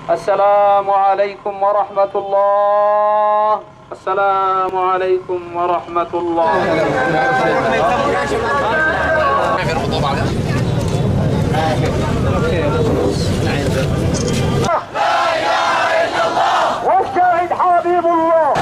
السلام عليكم ورحمة الله. السلام عليكم ورحمة الله. لا إله إلا الله والشاهد حبيب الله.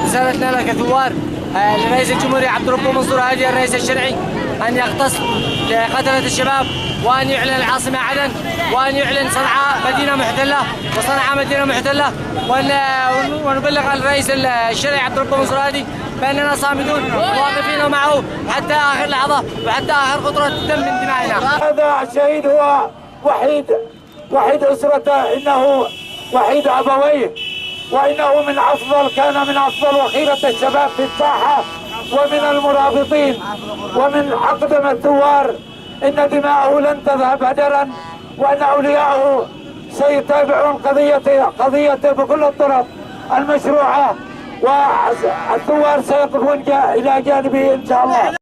رسالتنا لك ثوار لرئيس الجمهورية عبد الرب منصور هادي الرئيس الشرعي أن يقتص لقتلة الشباب، وأن يعلن العاصمة عدن، وأن يعلن صنعاء مدينة محتلة وصنعاء مدينة محتلة، ونبلغ الرئيس الشرعي عبد الرب منصور هادي بأننا صامدون واقفين معه حتى آخر لحظة وحتى آخر قطرة دم من دمائنا. هذا الشهيد هو وحيد أسرته، إنه وحيد أبويه، وإنه كان من أفضل وخيرة الشباب في الساحة ومن المرابطين ومن أقدم الثوار. إن دماءه لن تذهب هدرا، وأن أولياءه سيتابعون قضيته بكل الطرق المشروعة، والثوار سيقفون إلى جانبه إن شاء الله.